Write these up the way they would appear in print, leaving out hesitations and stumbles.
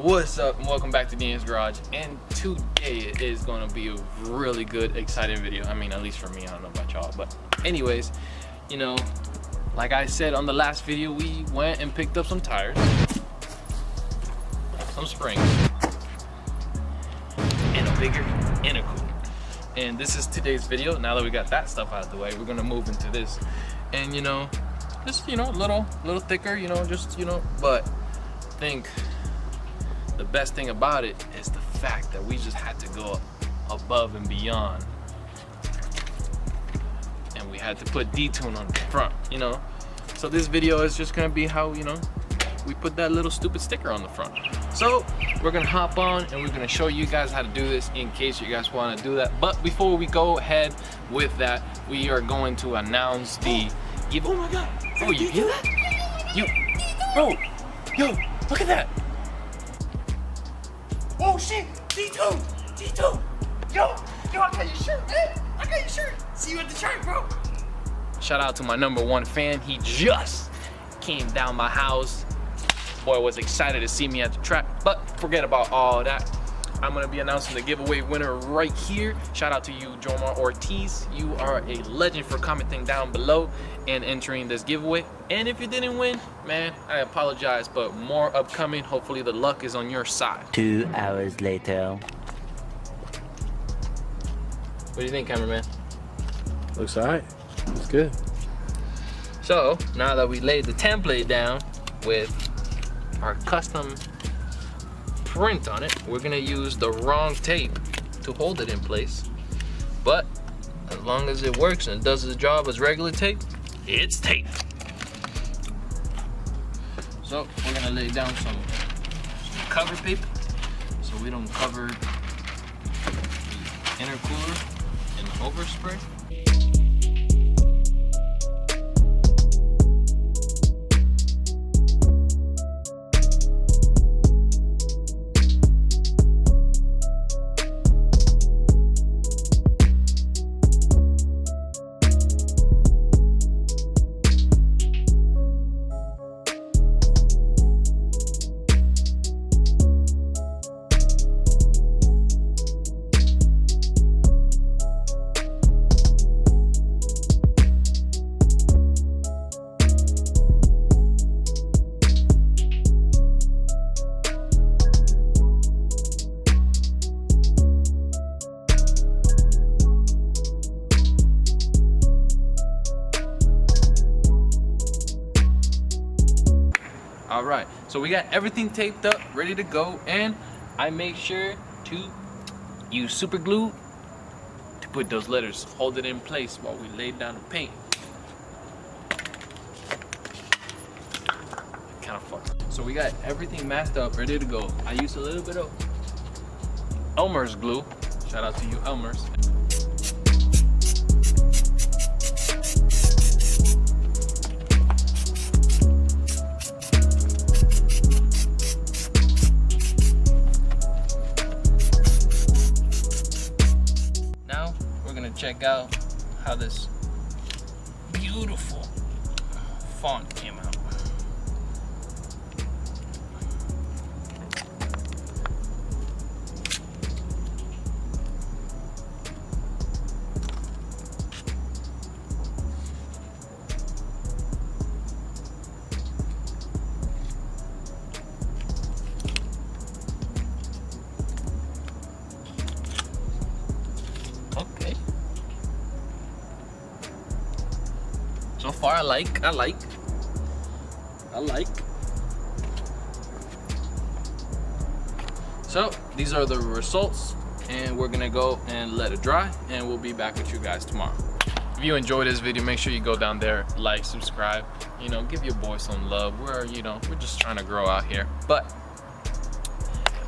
What's up and welcome back to Dean's Garage, and today is going to be a really good, exciting video. I mean, at least for me. I don't know about y'all, but anyways, you know, like I said on the last video, we went and picked up some tires, some springs, and a bigger intercooler. And this is today's video. Now that we got that stuff out of the way, we're going to move into this. And you know, just, you know, a little thicker, you know, just, you know, but I think the best thing about it is the fact that we just had to go above and beyond, and we had to put D-tune on the front, you know. So this video is just gonna be how, you know, we put that little stupid sticker on the front. So we're gonna hop on and we're gonna show you guys how to do this in case you guys want to do that. But before we go ahead with that, we are going to announce the giveaway. Oh my god! Oh, you hear that? You, bro, yo, look at that! Oh shit! D2! D2! Yo, I got your shirt, man! I got your shirt! See you at the track, bro! Shout out to my #1 fan. He just came down my house. Boy was excited to see me at the track, but forget about all that. I'm gonna be announcing the giveaway winner right here. Shout out to you, Jomar Ortiz. You are a legend for commenting down below and entering this giveaway. And if you didn't win, man, I apologize, but more upcoming. Hopefully the luck is on your side. 2 hours later. What do you think, cameraman? Looks alright. Looks good. So now that we laid the template down with our custom print on it, we're gonna use the wrong tape to hold it in place. But as long as it works and does the job as regular tape, it's tape. So we're gonna lay down some cover paper so we don't cover the intercooler and overspray. All right, so we got everything taped up, ready to go, and I made sure to use super glue to put those letters, hold it in place while we laid down the paint. Kind of fucked. So we got everything masked up, ready to go. I used a little bit of Elmer's glue. Shout out to you, Elmer's. Check out how this beautiful font came out. So far, I like. So these are the results, and we're gonna go and let it dry, and we'll be back with you guys tomorrow. If you enjoyed this video, make sure you go down there, like, subscribe, you know, give your boy some love. We're just trying to grow out here, but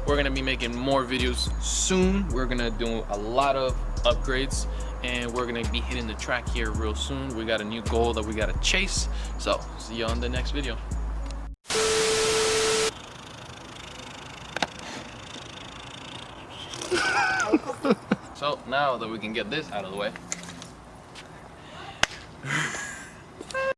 we're gonna be making more videos soon. We're gonna do a lot of upgrades, and we're gonna be hitting the track here real soon. We got a new goal that we gotta chase. So see you on the next video. So now that we can get this out of the way,